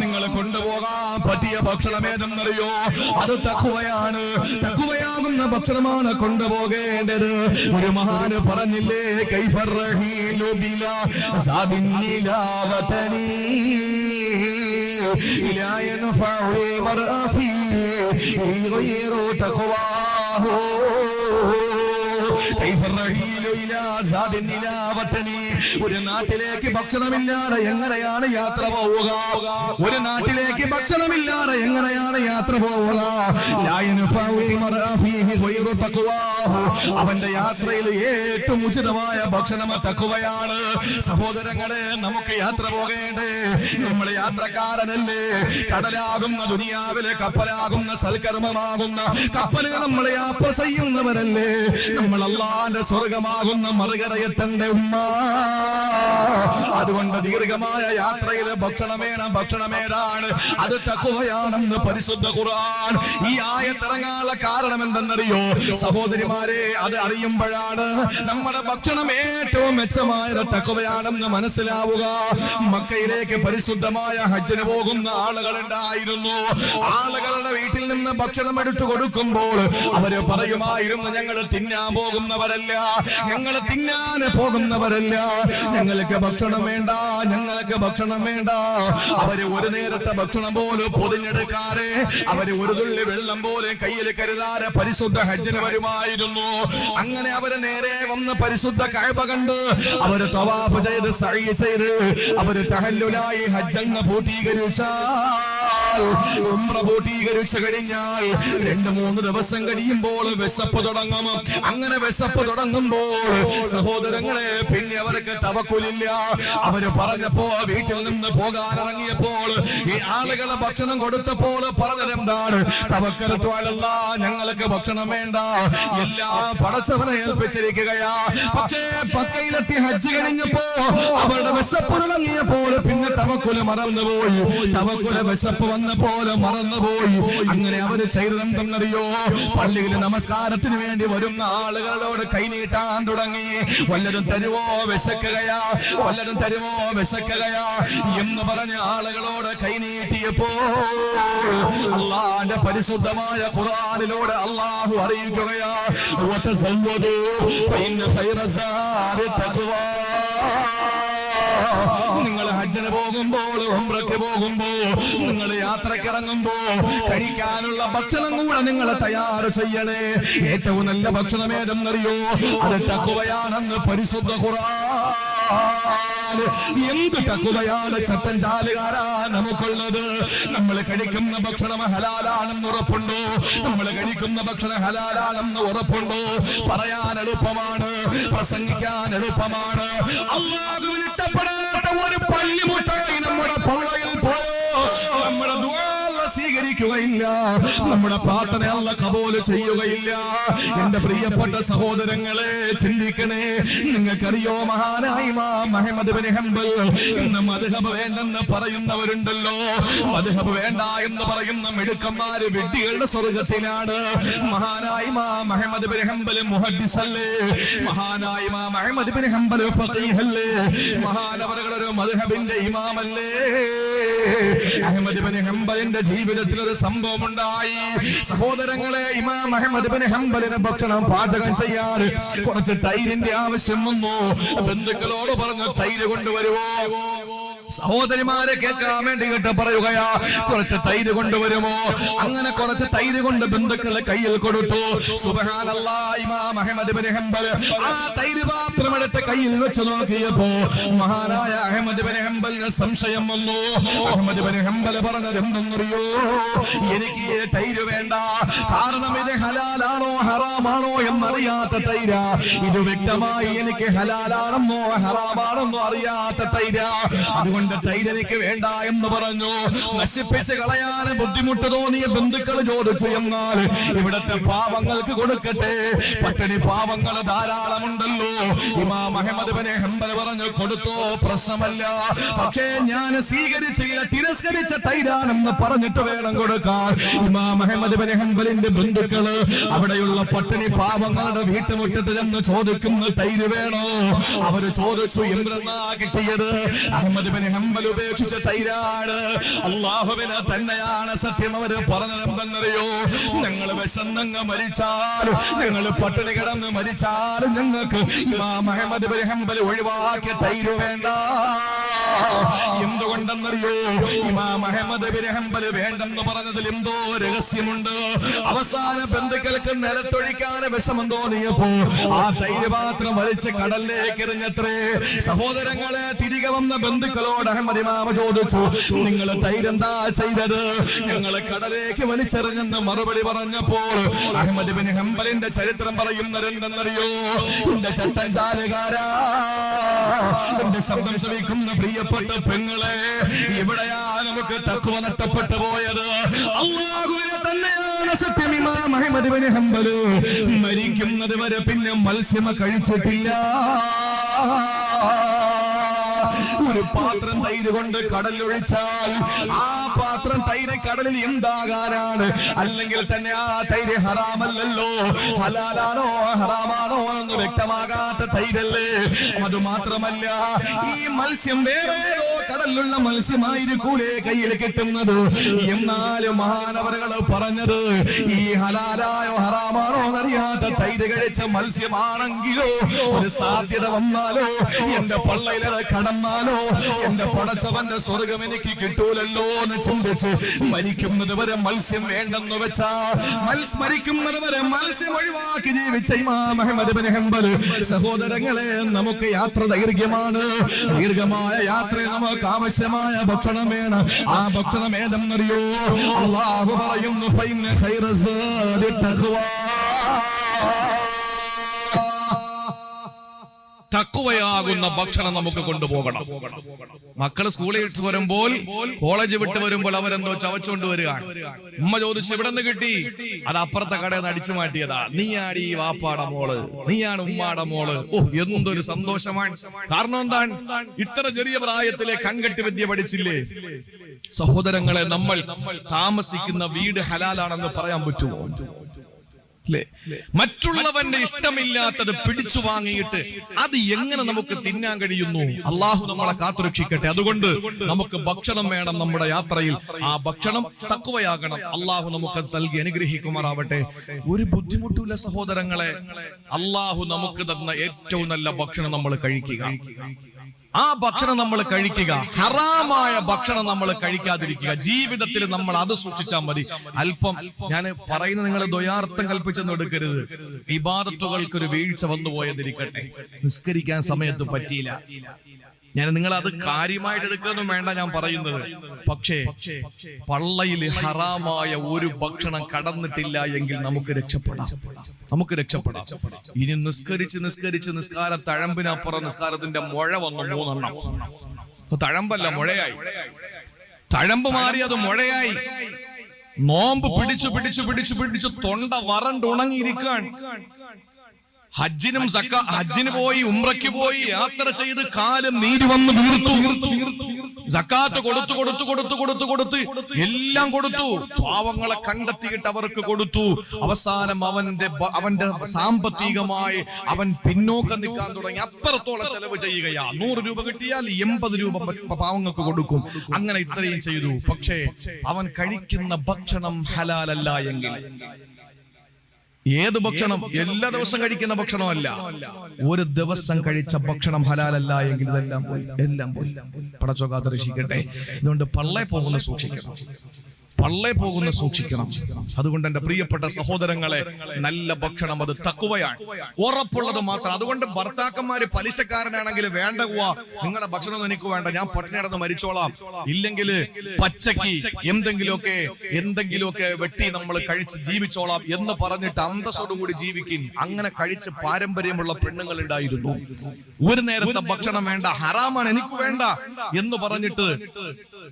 നിങ്ങൾ കൊണ്ടുപോകാൻ പറ്റിയ ഭക്ഷണം ഏതെന്നറിയോ? അത് തഖ്വയാണ്. തഖ്വയാകുന്ന ഭക്ഷണമാണ് കൊണ്ടുപോകേണ്ടത്. ഒരു മഹാന് പറഞ്ഞില്ലേ, കൈഫർ റഹീലു ബിലാ സാദിൻ ഇലാ വതനി ഇലാ യൻഫഉ മർഅ ഫീ ഗൈറു തഖ്വാഹു. ഒരു നാട്ടിലേക്ക് ഭക്ഷണമില്ലാതെ എങ്ങനെയാണ് യാത്ര പോവുക? ഒരു നാട്ടിലേക്ക് ഭക്ഷണമില്ലാതെ എങ്ങനെയാണ് യാത്ര പോവുക? അവന്റെ യാത്രയിൽ ഏറ്റവും ഉചിതമായ ഭക്ഷണം തഖ്വയാണ്. സഹോദരങ്ങളെ, നമുക്ക് യാത്ര പോകേണ്ടേ? നമ്മൾ യാത്രക്കാരനല്ലേ? കടലാകുന്ന ദുനിയാവിലെ കപ്പലാകുന്ന സൽക്കർമ്മമാകുന്ന കപ്പലുകൾ നമ്മൾ യാത്ര ചെയ്യുന്നവരല്ലേ? നമ്മൾ അല്ലാഹുവിന്റെ സ്വർഗമാകുന്ന മറുകരയെത്തന്റെ ഉമ്മ. അതുകൊണ്ട് ദീർഘമായ യാത്രയിൽ ഭക്ഷണം വേണം. ഭക്ഷണമേതാണ്? അത് തഖ്വയാണെന്ന് പരിശുദ്ധ ഖുർആൻ. ഈ ആയത്തിറങ്ങാനുള്ള കാരണം എന്തെന്നറിയോ സഹോദരിമാരെ? അത് അറിയുമ്പോഴാണ് നമ്മുടെ ഭക്ഷണം ഏറ്റവും മെച്ചമായ തഖ്വയാണെന്ന് മനസ്സിലാവുക. മക്കയിലേക്ക് പരിശുദ്ധമായ ഹജ്ജിന് പോകുന്ന ആളുകൾ ഉണ്ടായിരുന്നു. ആളുകളുടെ വീട്ടിൽ നിന്ന് ഭക്ഷണം എടുത്തു കൊടുക്കുമ്പോൾ അവര് പറയുമായിരുന്നു, ഞങ്ങൾ തിന്നാൻ പോകുന്നവരല്ല, ഞങ്ങൾ തിന്നാൻ പോകുന്നവരല്ല, ഞങ്ങൾക്ക് ഭക്ഷണം വേണ്ട, ഞങ്ങൾക്ക് ഭക്ഷണം വേണ്ട. അവര് ഒരു നേരത്തെ ഭക്ഷണം പോലും പൊതിഞ്ഞെടുക്കാതെ, അവര് ഒരു തുള്ളി വെള്ളം പോലും കയ്യിൽ കരുതാതെ പരിശുദ്ധ ഹജ്ജിന് വരുമായിരുന്നു. അങ്ങനെ അവര് നേരെ വന്ന് പരിശുദ്ധ കഅബ കണ്ട് അവര് തവാഫ് ചെയ്ത് സഅയ് ചെയ്ത് അവര് തഹല്ലുലായി ഹജ്ജങ്ങ് പൂർത്തീകരിച്ചാൽ, ഉംറ പൂർത്തീകരിച്ചു കഴിഞ്ഞാൽ 2-3 ദിവസം കഴിയുമ്പോൾ വിശപ്പ് തുടങ്ങും. അങ്ങനെ വിശപ്പ് തുടങ്ങുമ്പോൾ സഹോദരങ്ങളെ പിന്നെ അവർക്ക് തവക്കുലില്ല. അവര് പറഞ്ഞപ്പോ, വീട്ടിൽ നിന്ന് പോകാൻ ഇറങ്ങിയപ്പോൾ, ഈ ആളുകളെ ഭക്ഷണം കൊടുത്തപ്പോൾ പറഞ്ഞതെന്താണ്? തവക്കൽതു അലല്ലാഹ്, ഞങ്ങൾക്ക് ഭക്ഷണം വേണ്ട, എല്ലാം പടച്ചവനെ ഏൽപ്പിച്ചിരിക്കുകയാ. പക്ഷേ പക്കയിലെത്തി ഹജ്ജ് കഴിഞ്ഞപ്പോ അവരുടെ വിശപ്പ് തുടങ്ങിയപ്പോൾ പിന്നെ തവക്കുല് മറന്നുപോയി. തവക്കുല് വിശപ്പ് വന്നപോലെ മറന്നുപോയി. അങ്ങനെ അവര് ചെയ്തതെന്തെന്നറിയോ? പള്ളിയിൽ നമസ്കാരത്തിന് വേണ്ടി വരുന്ന ആളുകളോട് കൈനീട്ടാൻ തുടങ്ങി. വല്ലതും തരുവോ, വിശക്കുകയാ, വല്ലതും തരുവോ, വിശക്കുകയാ എന്ന് പറഞ്ഞ ആളുകളോട് കൈനീട്ടിയപ്പോ അല്ലാഹുവിന്റെ പരിശുദ്ധമായ ഖുർആനിലൂടെ അല്ലാഹു അറിയിക്കുകയാ, വതസവ്വദൂ ഫഇന്ന ഖൈറ സാദി തഖ്വാ. നിങ്ങൾ ഹജ്ജിന് പോകുമ്പോൾ, ഉംറയ്ക്ക് പോകുമ്പോൾ, നിങ്ങൾ യാത്രയ്ക്ക് ഇറങ്ങുമ്പോൾ കഴിക്കാനുള്ള ഭക്ഷണം കൂടെ നിങ്ങൾ തയ്യാറ് ചെയ്യണേ. ഏറ്റവും നല്ല ഭക്ഷണം ഏതെന്നറിയോ? അത് തഖ്വയാണെന്ന് പരിശുദ്ധ ഖുർആൻ. എന്ത് തഖ്വയാണ് ചട്ടൻ ചാലുകാരാ നമുക്കുള്ളത്? നമ്മൾ കഴിക്കുന്ന ഭക്ഷണം ഹലാലാണെന്ന് ഉറപ്പുണ്ടോ? നമ്മൾ കഴിക്കുന്ന ഭക്ഷണം ഹലാലാണെന്ന് ഉറപ്പുണ്ടോ? പറയാൻ എളുപ്പമാണ്, പ്രസംഗിക്കാൻ എളുപ്പമാണ്. അല്ലാഹുവിന് ഇഷ്ടപ്പെടാത്ത ഒരു പല്ലിമുട്ടായി നമ്മുടെ പള്ളയിൽ പോയോ നമ്മുടെ ദുആ സ്വീകരിക്കുകയില്ല, നമ്മുടെ പ്രാർത്ഥന അല്ലാഹു കബൂൽ ചെയ്യുകയില്ല. എന്റെ പ്രിയപ്പെട്ട സഹോദരങ്ങളെ, ചിന്തിക്കണേ. നിങ്ങൾക്കറിയോ, മഹാനായ ഇമാം അഹ്മദ് ഇബ്നു ഹംബൽ ഇന്ന് മദ്ഹബ് വേണ്ടെന്ന് പറയുന്നവരുണ്ടല്ലോ. മദ്ഹബ് വേണ്ട എന്ന് പറയുന്ന മിടുക്കന്മാര് വിഡ്ഢികളുടെ സ്വർഗ്ഗത്തിലാണ്. മഹാനായ ഇമാം അഹ്മദ് ഇബ്നു ഹംബൽ മുഹദ്ദിസ് അല്ലേ? മഹാനായ ഇമാം അഹ്മദ് ഇബ്നു ഹംബൽ ഫഖീഹ് അല്ലേ? മഹാനവറുകൾ ഒരു മദ്ഹബിന്റെ ഇമാമല്ലേ? അഹ്മദ് ഇബ്നു ഹംബലിന്റെ ജീവിതത്തിൽ ഒരു സംഭവം ഉണ്ടായി. സഹോദരങ്ങളെ, ഇമാം അഹ്മദ് ഇബ്നു ഹംബലിന് ഭക്ഷണം പാചകം ചെയ്യാൻ കുറച്ച് തൈരിന്റെ ആവശ്യം വന്നു. ബന്ധുക്കളോട് പറഞ്ഞു, തൈര് കൊണ്ടുവരുവോ? സഹോദരിമാരെ കേൾക്കാൻ വേണ്ടി കേട്ട് പറയുകയാ, കുറച്ച് തൈര് കൊണ്ടുവരുമോ? അങ്ങനെ കുറച്ച് തൈര് കൊണ്ട് ബന്ധുക്കളെ കയ്യിൽ കൊടുത്തു. സുബ്ഹാനല്ലാഹ്, ഇമാം അഹ്മദ് ഇബ്നു ഹംബൽ ആ തൈര് പാത്രം എടുത്ത് കയ്യിൽ വെച്ച് നോക്കിയപ്പോ മഹാനായ അഹ്മദ് ഇബ്നു ഹംബലിന് സംശയം വന്നു. അഹ്മദ് ഇബ്നു ഹംബൽ പറഞ്ഞത് എന്തെന്നറിയോ? എനിക്ക് ഈ തൈര് വേണ്ട, കാരണം ഇത് ഹലാലാണോ ഹറാമാണോ എന്നറിയാത്ത തൈര. ഇത് വ്യക്തമായി എനിക്ക് ഹലാലാണെന്നോ ഹറാമാണെന്നോ അറിയാത്ത തൈര. അതുകൊണ്ട് തൈര് എനിക്ക് വേണ്ട എന്ന് പറഞ്ഞു. നശിപ്പിച്ച് കളയാൻ ബുദ്ധിമുട്ട് തോന്നിയ ബന്ധുക്കൾ ചോദിച്ചു, എന്നാൽ ഇവിടത്തെ പാവങ്ങൾക്ക് കൊടുക്കട്ടെ, പട്ടിണി പാവങ്ങൾ ധാരാളമുണ്ടല്ലോ. ഇമാം അഹ്മദ് ഇബ്നു ഹംബൽ പറഞ്ഞു, കൊടുത്തോ, പ്രശ്നമല്ല, പക്ഷേ ഞാൻ സ്വീകരിച്ചില്ല, തിരസ്കരിച്ച തൈരാണെന്ന് പറഞ്ഞിട്ട് വേണം കൊടുക്കാൻ. ഇമാം അഹ്മദ് ഇബ്നു ഹംബലിന്റെ ബന്ധുക്കള് അവിടെയുള്ള പട്ടിണി പാവങ്ങളുടെ വീട്ടുമുറ്റത്ത് ചെന്ന് ചോദിക്കുന്നു, തൈര് വേണോ? അവര് ചോദിച്ചു, എന്തെന്നാ കിട്ടിയത്? അഹ്മദ് ഇബ്നു ഹംബൽ ഉപേക്ഷിച്ച തൈരാണ്. അള്ളാഹുവിനെ തന്നെയാണ് സത്യം. അവര് പറഞ്ഞതെന്തെന്നറിയോ? ഞങ്ങൾ വിശന്നങ്ങ് മരിച്ചാലും, ഞങ്ങൾ പട്ടിണി കിടന്ന് മരിച്ചാലും ഞങ്ങൾക്ക് ഇമാം അഹ്മദ് ബിൻ ഹംബൽ ഒഴിവാക്കിയ തൈര് വേണ്ട. എന്തുകൊണ്ടെന്നറിയോ? ഇമാം അഹ്മദ് ബിൻ ഹംബൽ വേണ്ടെന്ന് പറഞ്ഞതിൽ എന്തോ രഹസ്യമുണ്ട്. അവസാന ബന്ധുക്കൾക്ക് നിലത്തൊഴിക്കാൻ വിഷമം തോന്നിയപ്പോ ആ തൈര് പാത്രം വലിച്ച് കടലിലേക്ക് എറിഞ്ഞത്രേ. സഹോദരങ്ങളെ, തിരികെ വന്ന ബന്ധുക്കളോട് അഹ്മദ് ഇമാം ചോദിച്ചു, നിങ്ങൾ തൈരെന്താ ചെയ്തത്? ഞങ്ങൾ കടലേക്ക് വലിച്ചെറിഞ്ഞെന്ന് മറുപടി പറഞ്ഞപ്പോൾ അഹ്മദ് ബിൻ ഹംബലിന്റെ ചരിത്രം പറയുന്നതെന്തെന്നറിയോ? എന്റെ ചട്ടൻ ചാലുകാരാ, എന്റെ ശബ്ദം ശ്രവിക്കുന്ന പ്രിയപ്പെട്ട പെങ്ങളെ, ഇവിടെയാ നമുക്ക് തഖ്വ നഷ്ടപ്പെട്ടു പോയത്. അല്ലാഹുവിനെ തന്നെയാണ് സത്യം. ഇമാം അഹ്മദ് ബിൻ ഹംബൽ മരിക്കുന്നത് വരെ പിന്നെ മത്സ്യം കഴിച്ചിട്ടില്ല. ഒരു പാത്രം തൈര് കൊണ്ട് കടലിലൊഴിച്ചാൽ ആ പാത്രം തൈര് കടലിൽ എന്താകാനാണ്? അല്ലെങ്കിൽ തന്നെ ആ തൈര് ഹറാമല്ലല്ലോ, ഹലാലാണോ ഹറാമാണോ എന്ന് വ്യക്തമാകാത്ത തൈരല്ലേ. അതുമാത്രമല്ല, ഈ മത്സ്യം വേറെ കടലിലുള്ള മത്സ്യമായിരിക്കൂലേ കയ്യിൽ കിട്ടുന്നത്. എന്നാലും മഹാനവറുകൾ പറഞ്ഞത്, ഈ ഹലാലായോ ഹറാമാണോ എന്നറിയാത്ത തൈര് കഴിച്ച മത്സ്യമാണെങ്കിലോ ഒരു സാധ്യത വന്നാലോ, എന്റെ പള്ളയിലത് കടന്നാലോ എന്റെ പടച്ചവന്റെ സ്വർഗം എനിക്ക് കിട്ടൂലല്ലോ എന്ന് ചിന്തിച്ച് മരിക്കുന്നത് വരെ മത്സ്യം വേണ്ടെന്ന് വെച്ചാ മരിക്കുന്നത് വരെ മത്സ്യം ഒഴിവാക്കി ജീവിച്ച ഇമാം അഹ്മദ് ബിൻ ഹംബൽ. സഹോദരങ്ങളെ, നമുക്ക് യാത്ര ദൈർഘ്യമാണ്. ദീർഘമായ യാത്ര നമുക്ക് ആവശ്യമായ ഭക്ഷണം വേണം. ആ ഭക്ഷണം ഏതെന്നറിയോ? അല്ലാഹു പറയുന്നു, ഫൈന ഖൈറ സാദി തഖ്വാ. തഖ്വയാകുന്ന ഭക്ഷണം നമുക്ക് കൊണ്ടുപോകണം. മക്കള് സ്കൂളിൽ വിട്ട് വരുമ്പോൾ, കോളേജ് വിട്ട് വരുമ്പോൾ അവരെന്തോ ചവച്ചുകൊണ്ട് വരികയാണ്. ഉമ്മ ചോദിച്ചു, എവിടെ നിന്ന് കിട്ടി? അത് അപ്പുറത്തെ കടയിൽ നിന്ന് അടിച്ചു മാറ്റിയതാ. നീയാണ് ഈ വാപ്പാടെ മോള്, നീയാണ് ഉമ്മാടെ മോള്. ഓ, എന്തൊരു സന്തോഷമാണ്. കാരണം എന്താണ്? ഇത്ര ചെറിയ പ്രായത്തിലെ കൺകെട്ട് വിദ്യ പഠിച്ചില്ലേ? സഹോദരങ്ങളെ, നമ്മൾ താമസിക്കുന്ന വീട് ഹലാലാണെന്ന് പറയാൻ പറ്റുമോ? മറ്റുള്ളവന്റെ ഇഷ്ടമില്ലാത്തത് പിടിച്ചു വാങ്ങിയിട്ട് അത് എങ്ങനെ നമുക്ക് തിന്നാൻ കഴിയുന്നു? അള്ളാഹു നമ്മളെ കാത്തുരക്ഷിക്കട്ടെ. അതുകൊണ്ട് നമുക്ക് ഭക്ഷണം വേണം നമ്മുടെ യാത്രയിൽ. ആ ഭക്ഷണം തഖ്വയാകണം. അള്ളാഹു നമുക്ക് നൽകി അനുഗ്രഹിക്കുമാറാവട്ടെ. ഒരു ബുദ്ധിമുട്ടില്ല സഹോദരങ്ങളെ. അള്ളാഹു നമുക്ക് തന്ന ഏറ്റവും നല്ല ഭക്ഷണം നമ്മൾ കഴിക്കുക. ആ ഭക്ഷണം നമ്മൾ കഴിക്കുക. ഹറാമായ ഭക്ഷണം നമ്മൾ കഴിക്കാതിരിക്കുക. ജീവിതത്തിൽ നമ്മൾ അത് സൂക്ഷിച്ചാൽ മതി. അല്പം ഞാൻ പറയുന്നത് നിങ്ങൾ ദ്വയാർത്ഥം കൽപ്പിച്ചെന്ന് എടുക്കരുത്. ഇബാദത്തുകൾക്കൊരു വീഴ്ച വന്നു പോയതിരിക്കട്ടെ, നിസ്കരിക്കാൻ സമയത്ത് പറ്റിയില്ല, ഞാൻ നിങ്ങൾ അത് കാര്യമായിട്ട് എടുക്കാനും വേണ്ട ഞാൻ പറയുന്നത്. പക്ഷേ പള്ളയിൽ ഹറാമായ ഒരു ഭക്ഷണം കടന്നിട്ടില്ല എങ്കിൽ നമുക്ക് രക്ഷപ്പെടാം. ഇനി നിസ്കരിച്ച് നിസ്കാര തഴമ്പിനപ്പുറം നിസ്കാരത്തിന്റെ മുഴ വന്നു 3 എണ്ണം. തഴമ്പല്ല, മുഴയായി. തഴമ്പ് മാറി അത് മുഴയായി. നോമ്പ് പിടിച്ചു തൊണ്ട വരണ്ടുണങ്ങിയിരിക്കാൻ. ഹജ്ജിന് പോയി, ഉംറയ്ക്ക് പോയി, യാത്ര ചെയ്ത് കാലം നീര് വന്ന് വീർത്തു. സക്കാത്ത് കൊടുത്ത് എല്ലാം കൊടുത്തു. പാവങ്ങളെ കണ്ടെത്തിയിട്ട് അവർക്ക് കൊടുത്തു. അവസാനം അവന്റെ സാമ്പത്തികമായി അവൻ പിന്നോക്കം നിൽക്കാൻ തുടങ്ങി. അത്രത്തോളം ചെലവ് ചെയ്യുകയാ. 100 രൂപ കിട്ടിയാൽ 80 രൂപ പാവങ്ങൾക്ക് കൊടുക്കും. അങ്ങനെ ഇത്രയും ചെയ്തു. പക്ഷേ അവൻ കഴിക്കുന്ന ഭക്ഷണം ഹലാലല്ല എങ്കിൽ, ഏത് ഭക്ഷണം? എല്ലാ ദിവസം കഴിക്കുന്ന ഭക്ഷണമല്ല, ഒരു ദിവസം കഴിച്ച ഭക്ഷണം ഹലാലല്ല എങ്കിൽ എല്ലാം പോയി. പടച്ചോ കാത്തുരക്ഷിക്കട്ടെ. അതുകൊണ്ട് പള്ളേ പോകുന്ന സൂക്ഷിക്കണം. അതുകൊണ്ട് എന്റെ പ്രിയപ്പെട്ട സഹോദരങ്ങളെ, നല്ല ഭക്ഷണം അത് തഖ്വയാണ്, ഉറപ്പുള്ളത് മാത്രം. അതുകൊണ്ട് ഭർത്താക്കന്മാര് പലിശക്കാരനാണെങ്കിൽ വേണ്ട, നിങ്ങളുടെ ഭക്ഷണം എനിക്ക് വേണ്ട, ഞാൻ പട്ടിണി കിടന്ന് മരിച്ചോളാം, ഇല്ലെങ്കിൽ പച്ചക്ക് എന്തെങ്കിലുമൊക്കെ വെട്ടി നമ്മൾ കഴിച്ച് ജീവിച്ചോളാം എന്ന് പറഞ്ഞിട്ട് അന്തസ്സോടുകൂടി ജീവിക്കും. അങ്ങനെ കഴിച്ച് പാരമ്പര്യമുള്ള പെണ്ണുങ്ങൾ ഉണ്ടായിരുന്നു. ഒരു നേരത്തെ ഭക്ഷണം വേണ്ട, ഹറാമാണ്, എനിക്ക് വേണ്ട എന്ന് പറഞ്ഞിട്ട്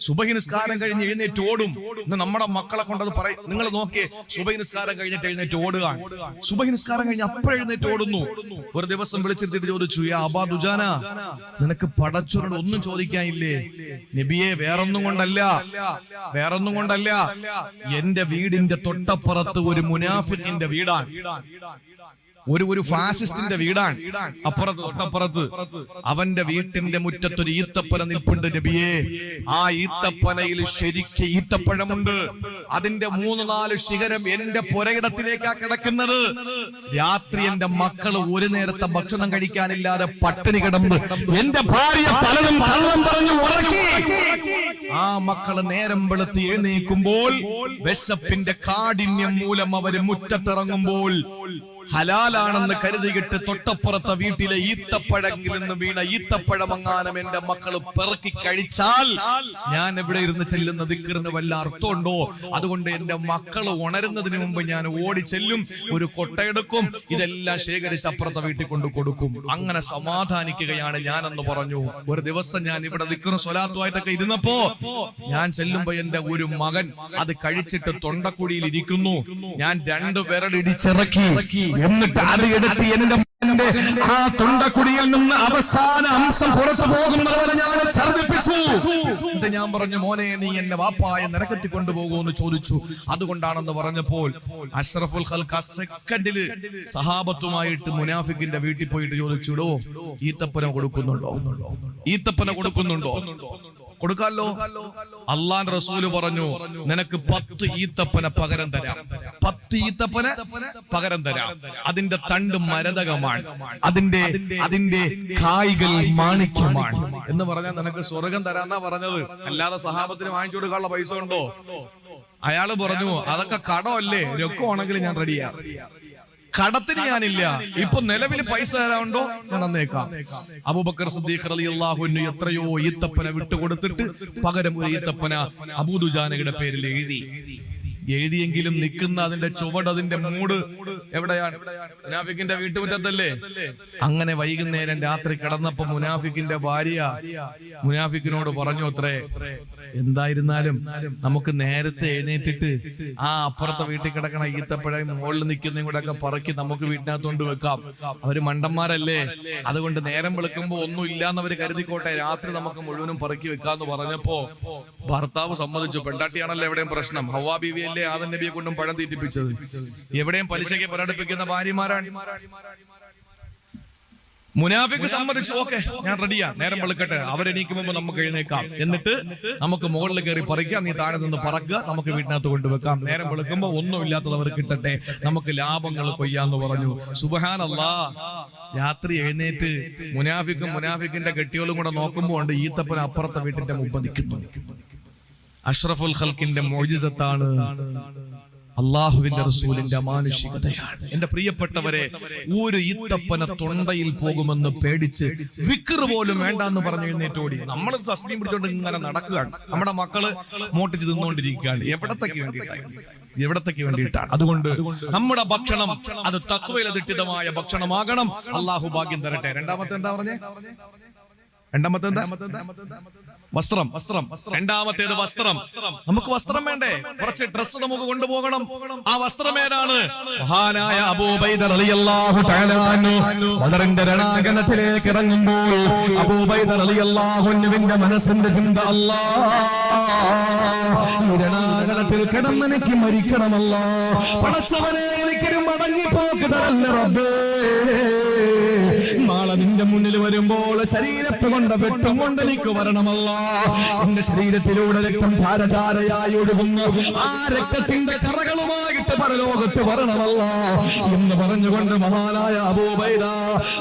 സുബഹി നിസ്കാരം കഴിഞ്ഞ് എഴുന്നേറ്റ് ഓടും. നമ്മുടെ മക്കളെ കൊണ്ടത് പറയും. നിങ്ങൾ നോക്കിയേ, സുബഹി നിസ്കാരം കഴിഞ്ഞിട്ട് എഴുന്നേറ്റ് ഓടുക. സുബഹി നിസ്കാരം കഴിഞ്ഞ് അപ്പഴ എഴുന്നേറ്റ് ഓടുന്നു. ഒരു ദിവസം വിളിച്ചിട്ട് ചോദിച്ചു, യാ അബാ ദുജാന, നിനക്ക് പടച്ചോനോട് ഒന്നും ചോദിക്കാനില്ലേ? നബിയെ, വേറൊന്നും കൊണ്ടല്ല, എന്റെ വീടിന്റെ തൊട്ടപ്പുറത്ത് ഒരു മുനാഫിക്കിന്റെ വീടാണ്. ഒരു ഫാസിസ്റ്റിന്റെ വീടാണ് അപ്പുറത്ത് തൊട്ടപ്പുറത്ത്. അവന്റെ വീട്ടിന്റെ മുറ്റത്തൊരു ഈത്തപ്പന നിൽപ്പുണ്ട് നബിയേ. ആ ഈത്തപ്പനയിൽ ശരിക്ക് ഈത്തപ്പഴമുണ്ട്. അതിന്റെ 3-4 ശിഖരം എന്റെ പുരയിടത്തിലേക്കാ കിടക്കുന്നത്. രാത്രി എന്റെ മക്കള് ഒരു നേരത്തെ ഭക്ഷണം കഴിക്കാനില്ലാതെ പട്ടിണി കിടന്ന് എന്റെ ഭാര്യ പലതും കള്ളം പറഞ്ഞു ഉറക്കി. ആ മക്കള് നേരം വെളുത്തി എഴുന്നേൽക്കുമ്പോൾ വിശപ്പിന്റെ കാഠിന്യം മൂലം അവര് മുറ്റത്തിറങ്ങുമ്പോൾ ഹലാലാണെന്ന് കരുതിയിട്ട് തൊട്ടപ്പുറത്തെ വീട്ടിലെ ഈത്തപ്പഴത്തിൽ നിന്ന് വീണ ഈത്തപ്പഴമങ്ങാനം എന്റെ മക്കള് പെറുക്കി കഴിച്ചാൽ ഞാൻ എവിടെ ഇരുന്ന് ചെല്ലുന്ന ദിക്റിന് വല്ല അർത്ഥമുണ്ടോ? അതുകൊണ്ട് എന്റെ മക്കള് ഉണരുന്നതിന് മുമ്പ് ഞാൻ ഓടി ചെല്ലും, ഒരു കൊട്ടയെടുക്കും, ഇതെല്ലാം ശേഖരിച്ച് അപ്പുറത്തെ വീട്ടിൽ കൊണ്ട് കൊടുക്കും. അങ്ങനെ സമാധാനിക്കുകയാണ് ഞാനെന്ന് പറഞ്ഞു. ഒരു ദിവസം ഞാൻ ഇവിടെ ദിക്റും സ്വലാത്തുമായിട്ടൊക്കെ ഇരുന്നപ്പോ ഞാൻ ചെല്ലുമ്പോ എന്റെ ഒരു മകൻ അത് കഴിച്ചിട്ട് തൊണ്ടക്കുഴിയിൽ ഇരിക്കുന്നു. ഞാൻ 2 വിരലിടിച്ചിറക്കി. എന്നിട്ട് അത് എടുത്ത് എന്റെ ആ തൊണ്ടക്കുടിയിൽ നിന്ന് അവസാന അംശം പുറത്തു പോകുന്നവരെ ഞാൻ ഛർദ്ദിപ്പിച്ചു. എന്നിട്ട് ഞാൻ പറഞ്ഞു, മോനെ നീ എന്നെ വാപ്പായ നരകത്തിൽ കൊണ്ടുപോകുമെന്ന് ചോദിച്ചു. അതുകൊണ്ടാണെന്ന് പറഞ്ഞപ്പോൾ അഷ്റഫുൽ ഖൽഖ് സെക്കൻഡില് സഹാബത്തുമായിട്ട് മുനാഫിക്കിന്റെ വീട്ടിൽ പോയിട്ട് ചോദിച്ചുടോ, ഈത്തപ്പന കൊടുക്കുന്നുണ്ടോ? ഈത്തപ്പന കൊടുക്കുന്നുണ്ടോ? കൊടുക്കാല്ലോ. അള്ളാന്റെ റസൂല് പറഞ്ഞു, നിനക്ക് 10 ഈത്തപ്പന പകരം തരാം. 10 ഈത്തപ്പന പകരം തരാം. അതിന്റെ തണ്ട് മരതകമാണ്, അതിന്റെ കായ്കൾ മാണിക്യമാണ് എന്ന് പറഞ്ഞാൽ നിനക്ക് സ്വർഗം തരാന്നാ പറഞ്ഞത്. അല്ലാതെ സഹാബത്തിന് വാങ്ങിച്ചു കൊടുക്കാനുള്ള പൈസ ഉണ്ടോ? അയാള് പറഞ്ഞു, അതൊക്കെ കടമല്ലേ, രൊക്കമാണെങ്കിൽ ഞാൻ റെഡിയാ. കടത്തിന് ഞാനില്ല. ഇപ്പൊ നിലവിൽ പൈസ തരാനുണ്ടോ? ഞാൻ തന്നേക്കാം. അബൂബക്കർ സിദ്ദീഖ് റളിയല്ലാഹു അൻഹു എത്രയോ ഈത്തപ്പന വിട്ടുകൊടുത്തിട്ട് പകരം ഒരു ഈത്തപ്പന അബൂദുജാനയുടെ പേരിൽ എഴുതിയെങ്കിലും നിൽക്കുന്ന അതിന്റെ ചുവട്, അതിന്റെ മൂട് എവിടെയാണ്? മുനാഫിക്കിന്റെ വീട്ടുമുറ്റത്തല്ലേ? അങ്ങനെ വൈകുന്നേരം രാത്രി കിടന്നപ്പോ മുനാഫിക്കിന്റെ ഭാര്യ മുനാഫിക്കിനോട് പറഞ്ഞു അത്രേ, എന്തായിരുന്നാലും നമുക്ക് നേരത്തെ എഴുന്നേറ്റിട്ട് ആ അപ്പുറത്തെ വീട്ടിൽ കിടക്കണ ഈത്തപ്പഴം മുകളിൽ നിൽക്കുന്നതും കൂടെ ഒക്കെ പറക്കി നമുക്ക് വീട്ടിനകത്തോണ്ട് വെക്കാം. അവര് മണ്ടന്മാരല്ലേ, അതുകൊണ്ട് നേരം വെളുക്കുമ്പോ ഒന്നും ഇല്ലാന്നവര് കരുതിക്കോട്ടെ, രാത്രി നമുക്ക് മുഴുവനും പറക്കി വെക്കാന്ന് പറഞ്ഞപ്പോ ഭർത്താവ് സമ്മതിച്ചു. പെണ്ടാട്ടിയാണല്ലോ എവിടെയും പ്രശ്നം. ഹവ്വാ ബീവിയല്ലേ ആദം നബിയെ കൊണ്ടും പഴം തീറ്റിപ്പിച്ചത്. എവിടെയും പലിശയ്ക്ക് പ്രകടിപ്പിക്കുന്ന ഭാര്യമാരാണ്. മുനാഫിക്ക് സമ്മതിച്ചു, ഓക്കെ ഞാൻ റെഡിയാ, നേരം വെളുക്കട്ടെ, അവരെണീക്ക് മുമ്പ് നമുക്ക് എഴുന്നേക്കാം, എന്നിട്ട് നമുക്ക് മുകളിൽ കയറി പറിക്കാം, നീ താഴെ നിന്ന് പറക്കുക, നമുക്ക് വീട്ടിനകത്ത് കൊണ്ടുവെക്കാം. നേരം വെളുക്കുമ്പോ ഒന്നും ഇല്ലാത്തത് അവർ കിട്ടട്ടെ, നമുക്ക് ലാഭങ്ങൾ കൊയ്യാന്ന് പറഞ്ഞു. സുബ്ഹാനല്ലാഹ്. രാത്രി എഴുന്നേറ്റ് മുനാഫിക്കിന്റെ കെട്ടിയോളും കൂടെ നോക്കുമ്പോ ഉണ്ട് ഈത്തപ്പന അപ്പുറത്തെ വീട്ടിന്റെ മുമ്പ് നിൽക്കുന്നു. അഷ്റഫുൽ ഖൽഖിന്റെ മുഅ്ജിസത്താണ്, അള്ളാഹുവിന്റെ റസൂലിന്റെ അമാനുഷികതയാണ്. എന്റെ പ്രിയപ്പെട്ടവരെ, ഒരു ഈത്തപ്പന തൊണ്ടയിൽ പോകുമെന്ന് പേടിച്ച് വിക്ർ പോലും വേണ്ടെന്ന് പറഞ്ഞു എഴുന്നേറ്റോടി. നമ്മൾ തസ്ബീഹ് പിടിച്ചോണ്ട് ഇങ്ങനെ നടക്കുകയാണ്. നമ്മുടെ മക്കള് മോട്ടിച്ച് തിന്നുകൊണ്ടിരിക്കുകയാണ്. എവിടത്തേക്ക് വേണ്ടിയിട്ടാണ്? അതുകൊണ്ട് നമ്മുടെ ഭക്ഷണം അത് തഖ്വയിലധിഷ്ഠിതമായ ഭക്ഷണമാകണം. അള്ളാഹു ഭാഗ്യം തരട്ടെ. രണ്ടാമത്തെ എന്താ പറഞ്ഞേ? വസ്ത്രം. രണ്ടാമത്തേത് വസ്ത്രം. നമുക്ക് വസ്ത്രം വേണ്ടേ? കുറച്ച് ഡ്രസ്സ് നമുക്ക് കൊണ്ടുപോകണം. ആ വസ്ത്രം ഏതാണ്? മഹാനായ അബൂ ഉബൈദ റളിയല്ലാഹു തആല അൻഹു ബദറിന്റെ രണാങ്കണത്തിലേക്ക് ഇറങ്ങുമ്പോൾ അബൂ ഉബൈദ റളിയല്ലാഹു അൻഹുവിന്റെ മനസ്സിന്റെ ചിന്ത, ഈ രണാങ്കണത്തിൽ കിടന്നെനിക്ക് മരിക്കണമല്ലോ, പടച്ചവനെ എനിക്കൊരു മടങ്ങിപ്പോക്ക് തരല്ല റബ്ബേ. നാളെ നിന്റെ മുന്നിൽ വരുമ്പോൾ ശരീരത്ത് കൊണ്ട് വെട്ടും കൊണ്ട് എനിക്ക് വരണമല്ലോ. എന്റെ ശരീരത്തിലൂടെ രക്തം ധാരധാരയായി ഒഴുകുന്നു, ആ രക്തത്തിന്റെ കറകളുമായിട്ട് പരലോകത്ത് വരണമല്ലോ എന്ന് പറഞ്ഞുകൊണ്ട് മഹാനായ അബൂ ഉബൈദ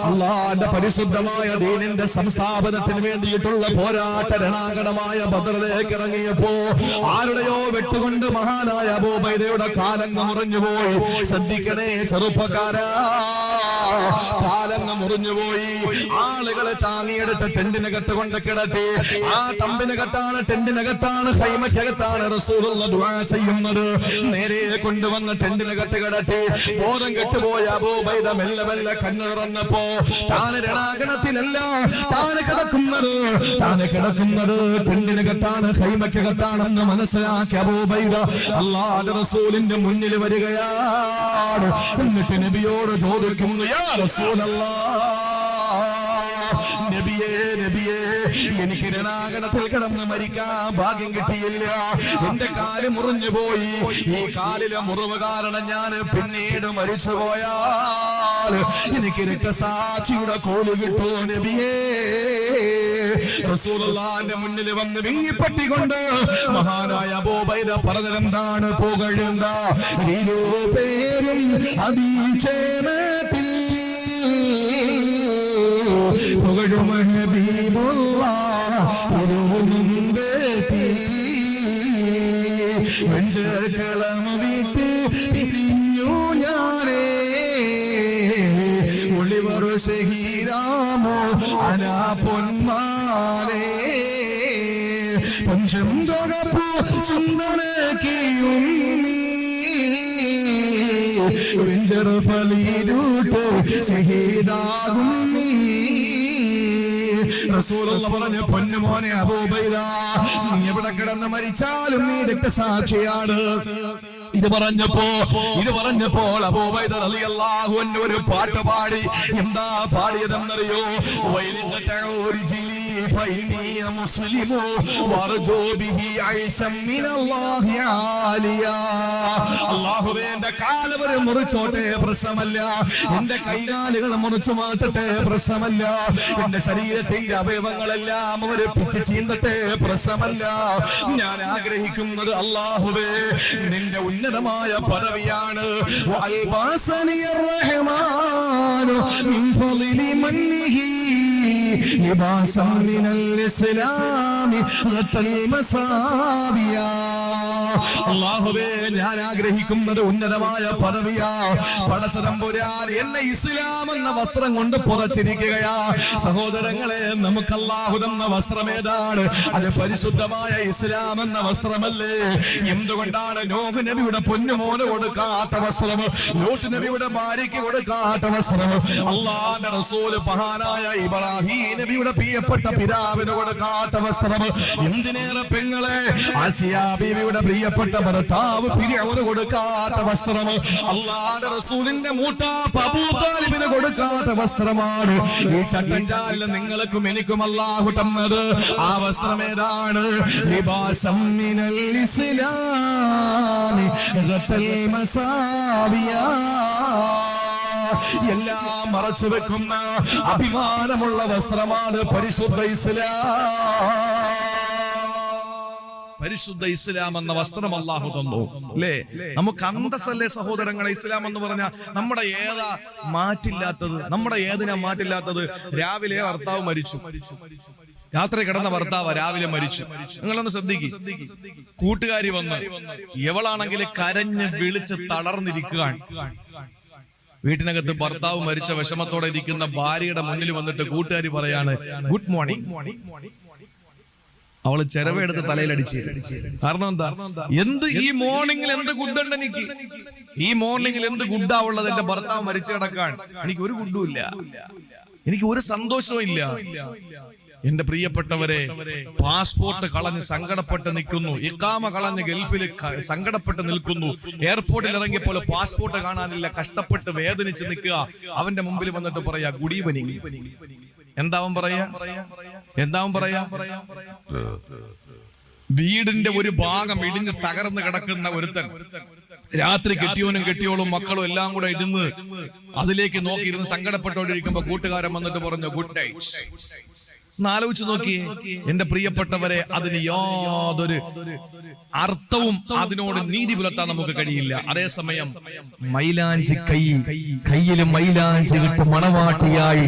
അല്ലാഹുവിന്റെ പരിശുദ്ധമായ ദീനിന്റെ സംസ്ഥാപനത്തിന് വേണ്ടിയിട്ടുള്ള പോരാട്ട രണാങ്കണമായ ബദറിലേക്ക് ഇറങ്ങിയപ്പോ ആരുടെയോ വെട്ടുകൊണ്ട് മഹാനായ അബൂ ഉബൈദയുടെ കാലങ്ങ് മുറിഞ്ഞുപോയി. ശ്രദ്ധിക്കണേ ചെറുപ്പക്കാരാ, കാലങ്ങ് മുറിഞ്ഞുപോയി. ആളുകളെ താങ്ങിയെടുത്ത് ടെന്റിനകത്ത് കൊണ്ട് കിടത്തി. ആ തമ്പിനകത്താണ്, ടെന്റിനകത്താണ്, സൈമയ്ക്കകത്താണ് റസൂലുള്ളാഹി ദുആ ചെയ്യുന്നത്. നേരെ കൊണ്ടുവന്ന് ടെന്റിനകത്ത് കിടത്തി. ബോധം കെട്ടുപോയ അബൂ ഉബൈദ മെല്ലെ മെല്ലെ കണ്ണു തുറന്നപ്പോ താന് രണാങ്കണത്തിലല്ല, താന് കിടക്കുന്നത് ടെന്റിനകത്താണ്, സൈമയ്ക്കകത്താണെന്ന് മനസ്സിലാക്കി അബൂ ഉബൈദ അല്ലാഹുവിന്റെ റസൂലിന്റെ മുന്നിൽ വരികയാണ്. എന്നിട്ട് നബിയോട് ചോദിക്കുന്നു, യാ റസൂലല്ലാഹ്, നബിയേ എനിക്ക് രണാകണത്തിൽ കിടന്ന് മരിക്കാൻ ഭാഗ്യം കിട്ടിയില്ല. എന്റെ കാല് മുറിഞ്ഞു പോയി. ഈ കാലിലെ മുറിവ് കാരണം ഞാൻ പിന്നീട് മരിച്ചു പോയാൽ എനിക്ക് രക്തസാക്ഷിയുടെ കോല് കിട്ടൂ നബിയേ. റസൂലുള്ളാഹിന്റെ മുന്നിൽ വന്ന് വീപ്പട്ടിക്കൊണ്ട് മഹാനായ അബൂബൈദ പറഞ്ഞതെന്താണ്? പുകഴുണ്ട ഇരുപേരും അഭിഷേകത്തിൽ പുകഴും ഹബീബുല്ലാഹ് തിരുമുൻപേറ്റി വെഞ്ചകളം വിട്ട് പിരിഞ്ഞു ഞാനേ ഒളിവർ ശഹീരാമോ അനാ പൊന്മാരേ പഞ്ചം തൊഴപ്പോ ചുണ്ടനക്കിയും വെഞ്ചർ ഫലീരൂട്ട് ശഹീദാകും നീ. റസൂലുള്ളാഹി പറഞ്ഞു, പൊന്നുമോനെ അബൂബൈദ, നീ എവിടെ കിടന്ന് മരിച്ചാലും നീ രക്തസാക്ഷിയാണ്. ഇത് പറഞ്ഞപ്പോൾ അബൂബൈദ റളിയല്ലാഹു അൻഹു ഒരു പാട്ട് പാടി. എന്താ പാടിയതെന്നറിയോ? فإني مسلم وارجو به عيشا من الله عاليا. അല്ലാഹുവേ, എന്റെ കാലുകൾ മുറിച്ചോട്ടെ, പ്രശ്നമല്ല. എന്റെ കൈകാലുകൾ മുറിച്ചു മാറ്റട്ടെ, പ്രശ്നമല്ല. എന്റെ ശരീരത്തിന്റെ അവയവങ്ങളെല്ലാം അവർ പിച്ച് ചീന്തട്ടെ, പ്രശ്നമല്ല. ഞാൻ ആഗ്രഹിക്കുന്നത് അല്ലാഹുവേ നിന്റെ ഉന്നതമായ പദവിയാണ്. അല്ലാഹുവേ, ഞാൻ ആഗ്രഹിക്കുന്നത് ഉന്നതമായ പദവിയാ. പടച്ചതമ്പുരാൻ എന്നെ ഇസ്ലാം എന്ന വസ്ത്രം കൊണ്ട് പുറച്ചിരിക്കുകയാ. സഹോദരങ്ങളെ, നമുക്ക് അല്ലാഹു തന്ന വസ്ത്രം ഏതാണ്? അത് പരിശുദ്ധമായ ഇസ്ലാം എന്ന വസ്ത്രമല്ലേ? എന്തുകൊണ്ടാണ് നോഹ് നബിയുടെ പൊന്നുമോന് കൊടുക്കാത്ത വസ്ത്രം, ലൂത്ത് നബിയുടെ ഭാര്യയ്ക്ക് കൊടുക്കാത്ത വസ്ത്രം, അല്ലാഹുവിന്റെ റസൂൽ മഹാനായ ഇബ്രാഹിം നബിയുടെ പ്രിയപ്പെട്ട പിതാവിന് കൊടുക്കാത്ത വസ്ത്രം, എന്തിനേറെ പെങ്ങളെ ആസിയ ബീവിയുടെ പ്രിയപ്പെട്ട ഭർത്താവ് ഫിർഔന് കൊടുക്കാത്ത വസ്ത്രം, അല്ലാഹുവിന്റെ റസൂലിന്റെ മൂത്താപ്പ അബൂ താലിബിന് കൊടുക്കാത്ത വസ്ത്രമാണ് ഈ ചട്ടഞ്ചാലിൽ നിങ്ങൾക്കും എനിക്കും അല്ലാഹു തന്നത്. ആ വസ്ത്രം ഏതാണ്? ലിബാസം മിനൽ ഇസ്ലാമി ഗതൽ മസാവിയാ. എല്ലാം മറച്ചു വെക്കുന്ന അഭിമാനമുള്ള വസ്ത്രമാണ് പരിശുദ്ധ ഇസ്ലാം. പരിശുദ്ധ ഇസ്ലാം എന്ന വസ്ത്രം അല്ലാഹു തന്നു, അല്ലേ? നമുക്ക് അന്തസ്സല്ലേ സഹോദരങ്ങളെ? ഇസ്ലാം എന്ന് പറഞ്ഞാൽ നമ്മുടെ ഏതാ മാറ്റില്ലാത്തത്? നമ്മുടെ ഏതിനാ മാറ്റില്ലാത്തത്? രാവിലെ ഭർത്താവ് മരിച്ചു, രാത്രി കിടന്ന ഭർത്താവ് രാവിലെ മരിച്ചു. നിങ്ങളൊന്ന് ശ്രദ്ധിക്കും. കൂട്ടുകാരി വന്ന് എവളാണെങ്കിൽ കരഞ്ഞ് വിളിച്ച് തളർന്നിരിക്കുകയാണ്. വീട്ടിനകത്ത് ഭർത്താവ് മരിച്ച വിഷമത്തോടെ ഇരിക്കുന്ന ഭാര്യയുടെ മുന്നിൽ വന്നിട്ട് കൂട്ടുകാരി പറയാണ്, ഗുഡ് മോർണിംഗ്. അവള് ചെരവെടുത്ത് തലയിലടിച്ച്. കാരണം എന്താ? ഈ മോർണിംഗിൽ എന്ത് ഗുഡുണ്ട് എനിക്ക്? ഈ മോർണിംഗിൽ എന്ത് ഗുഡാ ഉള്ളത്? എന്റെ ഭർത്താവ് മരിച്ചു കിടക്കാൻ എനിക്ക് ഒരു ഗുഡും ഇല്ല, എനിക്ക് ഒരു സന്തോഷവും ഇല്ല. എന്റെ പ്രിയപ്പെട്ടവരെ, പാസ്പോർട്ട് കളഞ്ഞ് സങ്കടപ്പെട്ട് നിൽക്കുന്നു, ഇഖാമ കളഞ്ഞ് ഗൾഫിൽ സങ്കടപ്പെട്ട് നിൽക്കുന്നു, എയർപോർട്ടിൽ ഇറങ്ങിയപ്പോൾ പാസ്പോർട്ട് കാണാനില്ല, കഷ്ടപ്പെട്ട് വേദനിച്ച് നിൽക്കുക. അവന്റെ മുമ്പിൽ വന്നിട്ട് പറയാ ഗുഡ് ഈവനിങ്. എന്താവും പറയാ? വീടിന്റെ ഒരു ഭാഗം ഇടിഞ്ഞ് തകർന്ന് കിടക്കുന്ന ഒരുത്തൻ രാത്രി കെട്ടിയോനും കെട്ടിയോളും മക്കളും എല്ലാം കൂടെ ഇരുന്ന് അതിലേക്ക് നോക്കിയിരുന്ന് സങ്കടപ്പെട്ടോണ്ടിരിക്കുമ്പോ കൂട്ടുകാരൻ വന്നിട്ട് പറഞ്ഞു ഗുഡ് നൈറ്റ്. ആലോചിച്ച് നോക്കിയേ എന്റെ പ്രിയപ്പെട്ടവരെ, അതിന് യാതൊരു അർത്ഥവും അതിനോട് നീതി പുലർത്താൻ നമുക്ക് കഴിയില്ല. അതേസമയം മൈലാഞ്ചി കയ്യിൽ മൈലാഞ്ചി വിട്ട് മണവാട്ടിയായി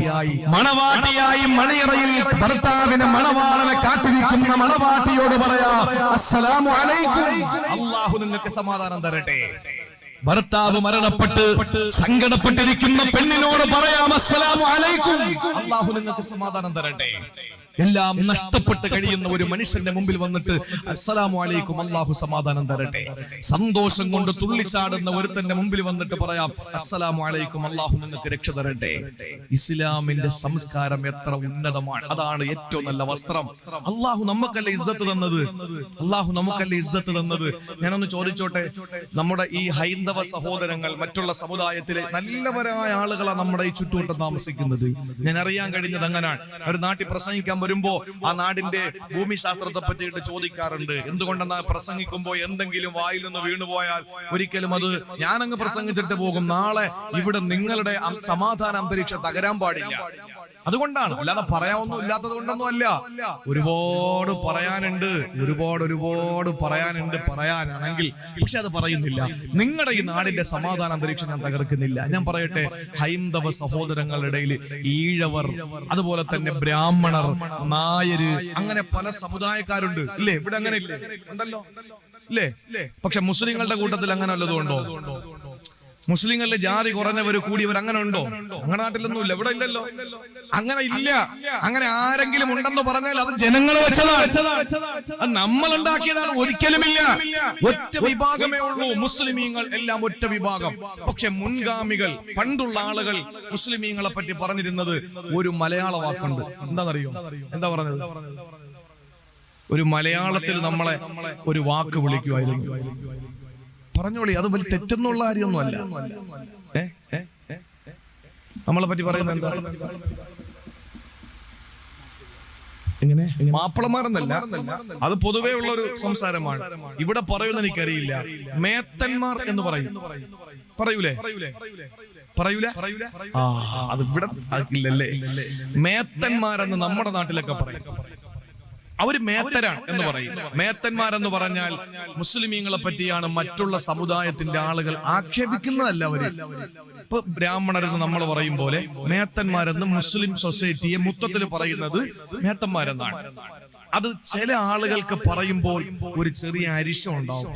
മണിയറയിൽ ഭർത്താവിനെ മണവാളനെ കാത്തിരിക്കുന്ന മണവാട്ടിയോട് പറയാ അസ്സലാമു അലൈക്കും, അല്ലാഹു നിങ്ങൾക്ക് സമാധാനം തരട്ടെ. ഭർത്താവ് മരണപ്പെട്ട് സങ്കടപ്പെട്ടിരിക്കുന്ന പെണ്ണിനോട് പറയാം അസ്സലാമു അലൈക്കും, അല്ലാഹു നിങ്ങൾക്ക് സമാധാനം തരട്ടെ. എല്ലാം നഷ്ടപ്പെട്ട് കഴിയുന്ന ഒരു മനുഷ്യന്റെ മുമ്പിൽ വന്നിട്ട് അസ്സലാമു അലൈക്കും, അല്ലാഹു സമാധാനം തരട്ടെ. സന്തോഷം കൊണ്ട് തുള്ളിച്ചാടുന്ന ഒരുത്തന്റെ മുമ്പിൽ വന്നിട്ട് പറയാം അസ്സലാമു അലൈക്കും, അല്ലാഹു നിങ്ങൾക്ക് രക്ഷ തരട്ടെ. ഇസ്ലാമിന്റെ സംസ്കാരം എത്ര ഉന്നതമാണ്! അതാണ് ഏറ്റവും നല്ല വസ്ത്രം. അല്ലാഹു നമുക്കല്ലേ ഇസ്സത്ത് തന്നത്. ഞാനൊന്ന് ചോദിച്ചോട്ടെ, നമ്മുടെ ഈ ഹൈന്ദവ സഹോദരങ്ങൾ മറ്റുള്ള സമുദായത്തിലെ നല്ലവരായ ആളുകളാണ് നമ്മുടെ ഈ ചുറ്റുവട്ടം താമസിക്കുന്നത്. ഞാൻ അറിയാൻ കഴിഞ്ഞത് അങ്ങനാണ്. ഒരു നാട്ടിൽ പ്രസംഗിക്കാൻ വരുമ്പോ ആ നാടിന്റെ ഭൂമിശാസ്ത്രത്തെ പറ്റിയിട്ട് ചോദിക്കാറുണ്ട്. എന്തുകൊണ്ടെന്നാ പ്രസംഗിക്കുമ്പോ എന്തെങ്കിലും വായിൽ നിന്ന് വീണുപോയാൽ ഒരിക്കലും അത് ഞാനങ്ങ് പ്രസംഗിച്ചിട്ട് പോകും, നാളെ ഇവിടെ നിങ്ങളുടെ സമാധാന അന്തരീക്ഷം തകരാൻ പാടില്ല. അതുകൊണ്ടാണ്, അല്ലാതെ പറയാനൊന്നും ഇല്ലാത്തത് കൊണ്ടൊന്നും അല്ല. ഒരുപാട് പറയാനുണ്ട് പറയാനാണെങ്കിൽ, പക്ഷെ അത് പറയുന്നില്ല. നിങ്ങളുടെ ഈ നാടിന്റെ സമാധാന അന്തരീക്ഷം ഞാൻ തകർക്കുന്നില്ല. ഞാൻ പറയട്ടെ, ഹൈന്ദവ സഹോദരങ്ങളുടെ ഇടയിൽ ഈഴവർ, അതുപോലെ തന്നെ ബ്രാഹ്മണർ, നായര്, അങ്ങനെ പല സമുദായക്കാരുണ്ട് ഇല്ലേ? ഇവിടെ അങ്ങനെ ഇല്ലേ? ഉണ്ടല്ലോ ഇല്ലേ? പക്ഷെ മുസ്ലിങ്ങളുടെ കൂട്ടത്തിൽ അങ്ങനെ വല്ലതും ഉണ്ടോ? മുസ്ലിങ്ങളിലെ ജാതി കുറഞ്ഞവര് കൂടിയവർ അങ്ങനെ ഉണ്ടോ? അങ്ങനെ നാട്ടിലൊന്നും ഇല്ല, ഇവിടെ ഇല്ലല്ലോ. അങ്ങനെ ഇല്ല. അങ്ങനെ ആരെങ്കിലും ഉണ്ടെന്ന് പറഞ്ഞാൽ അത് ജനങ്ങൾ വെച്ചതാണ്, നമ്മൾ ഉണ്ടാക്കിയതാണ്. ഒരിക്കലുമില്ല. ഒറ്റ വിഭാഗമേ ഉള്ളൂ മുസ്ലിമീങ്ങൾ, എല്ലാം ഒറ്റ വിഭാഗം. പക്ഷെ മുൻഗാമികൾ, പണ്ടുള്ള ആളുകൾ മുസ്ലിമീങ്ങളെ പറ്റി പറഞ്ഞിരുന്നത് ഒരു മലയാള വാക്കുണ്ട്. എന്താണെന്നറിയോ? എന്താ പറഞ്ഞത്? ഒരു മലയാളത്തിൽ നമ്മളെ ഒരു വാക്ക് വിളിക്കുമായിരുന്നു. പറഞ്ഞോളി, അത് വലിയ തെറ്റെന്നുള്ള കാര്യമൊന്നും അല്ല. നമ്മളെ പറ്റി പറയുന്നത് എന്താ? എങ്ങനെ? മാപ്പിളമാരെന്നല്ല, അത് പൊതുവേ ഉള്ള ഒരു സംസാരമാണ്. ഇവിടെ പറയുന്ന എനിക്കറിയില്ല. മേത്തന്മാർ എന്ന് പറയും. പറയൂലേ? അത് ഇവിടെ ഇല്ലല്ലേ. മേത്തന്മാരെന്ന് നമ്മുടെ നാട്ടിലൊക്കെ പറയും. അവര് മേത്തരാണ് എന്ന് പറയും. മേത്തന്മാരെന്ന് പറഞ്ഞാൽ മുസ്ലിമീങ്ങളെ പറ്റിയാണ് മറ്റുള്ള സമുദായത്തിന്റെ ആളുകൾ ആക്ഷേപിക്കുന്നതല്ല. അവര് ഇപ്പൊ ബ്രാഹ്മണരെന്ന് നമ്മൾ പറയും പോലെ മേത്തന്മാരെന്ന് മുസ്ലിം സൊസൈറ്റിയെ മൊത്തത്തിൽ പറയുന്നത് മേത്തന്മാരെന്നാണ്. അത് ചില ആളുകൾക്ക് പറയുമ്പോൾ ഒരു ചെറിയ അരിശം ഉണ്ടാവും.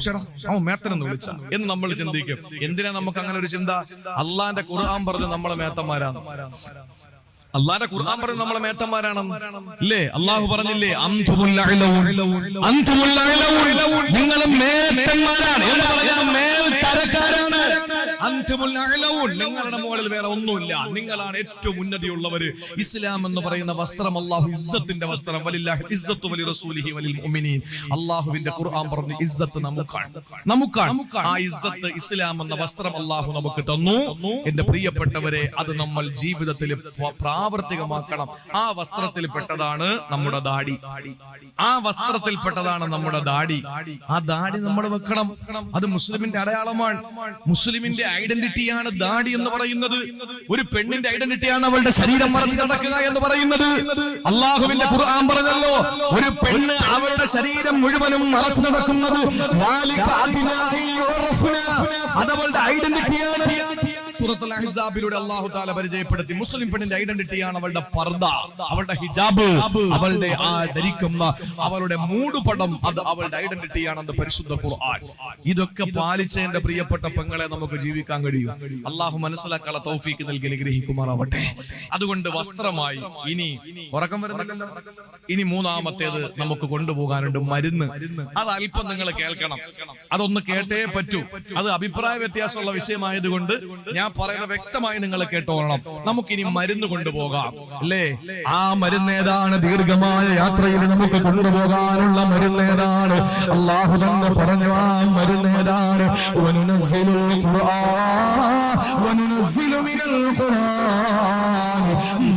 മേത്തനെന്ന് വിളിച്ച എന്ന് നമ്മൾ ചിന്തിക്കും. എന്തിനാ നമുക്ക് അങ്ങനെ ഒരു ചിന്ത? അള്ളാന്റെ ഖുർആൻ പറഞ്ഞു നമ്മളെ മേത്തന്മാരാണ്. അള്ളാന്റെ ഖുർആൻ പറഞ്ഞു നമ്മളെ മേത്തന്മാരാണെന്ന് ഇല്ലേ? അള്ളാഹു പറഞ്ഞില്ലേ, നിങ്ങൾ മേത്തന്മാരാണ് എന്ന് പറഞ്ഞാൽ മേൽ തരക്കാരാണ്. നിങ്ങളുടെ മുകളിൽ വേറെ ഒന്നുമില്ല, നിങ്ങളാണ് ഏറ്റവും ഉന്നതിയുള്ളവര്. ഇസ്ലാം എന്ന് പറയുന്ന വസ്ത്രം അള്ളാഹു ഇസ്സത്തിന്റെ വസ്ത്രം. വലില്ലാഹി ഇസ്സത്തു വലി റസൂലിഹി വലിൽ മുഅ്മിനീൻ. അള്ളാഹുവിന്റെ ഖുർആൻ പറഞ്ഞു ഇസ്സത്ത് നമുക്കാണ്. ആ ഇസ്സത്ത്, ഇസ്ലാം എന്ന വസ്ത്രം അള്ളാഹു നമുക്ക് തന്നു. എന്റെ പ്രിയപ്പെട്ടവരെ, അത് നമ്മൾ ജീവിതത്തിൽ പ്രാവർത്തികമാക്കണം. ആ വസ്ത്രത്തിൽ പെട്ടതാണ് നമ്മുടെ ദാടി. ആ ദാടി നമ്മൾ വെക്കണം. അത് മുസ്ലിമിന്റെ അടയാളമാണ്, മുസ്ലിമിന്റെ ഐഡന്റിറ്റിയാണ് ദാടി എന്ന് പറയുന്നത്. ഒരു പെണ്ണിന്റെ ഐഡന്റിറ്റിയാണ് അവളുടെ ശരീരം മറച്ചു നടക്കുക എന്ന് പറയുന്നത്. അള്ളാഹുവിന്റെ ഖുർആൻ പറഞ്ഞല്ലോ, ഒരു പെണ്ണ് അവരുടെ ശരീരം മുഴുവനും മറച്ചു നടക്കുന്നത് അതവളുടെ ഐഡന്റിറ്റിയാണ്. സൂറത്തുൽ അഹ്സാബിലൂടെ അല്ലാഹു തആല പരിചയപ്പെടുത്തി മുസ്ലിം പെണ്ണിന്റെ ഐഡന്റിറ്റിയാണ് അവളുടെ പർദ, അവളുടെ ഹിജാബ്, അവളുടെ ആ ധരിക്കുന്ന അവളുടെ മൂടുപടം, അത് അവളുടെ ഐഡന്റിറ്റിയാണെന്ന് പരിശുദ്ധ ഖുർആൻ. ഇതൊക്കെ പാലിച്ച എന്റെ പ്രിയപ്പെട്ട പെങ്ങളെ നമുക്ക് ജീവിക്കാൻ കഴിയും. അല്ലാഹു മനസ്സിലാക്കാനുള്ള തൗഫീക്ക് നൽകി അനുഗ്രഹിക്കുമാറാവട്ടെ. അതുകൊണ്ട് വസ്ത്രമായി ഇനി ഉറക്കം വരുന്നില്ലല്ലോ. ഇനി മൂന്നാമത്തേത് നമുക്ക് കൊണ്ടുപോകാനുണ്ട്, മരുന്ന്. അത് അല്പം നിങ്ങൾ കേൾക്കണം, അതൊന്ന് കേട്ടേ പറ്റൂ. അത് അഭിപ്രായ വ്യത്യാസമുള്ള വിഷയമായതുകൊണ്ട് ഞാൻ പറയുന്നത് വ്യക്തമായി നിങ്ങൾ കേട്ടോളണം. നമുക്കിനി മരുന്ന് കൊണ്ടുപോകാം അല്ലേ? ആ മരുന്നേതാണ്? ദീർഘമായ യാത്രയിൽ നമുക്ക് കൊണ്ടുപോകാനുള്ള മരുന്നേതാണ്? അല്ലാഹു തന്നെ പറഞ്ഞു ആ മരുന്നേതാണ്. വനുനസ്സിലുൽ ഖുർആൻ വനുനസ്സിലു മിനൽ ഖുർആൻ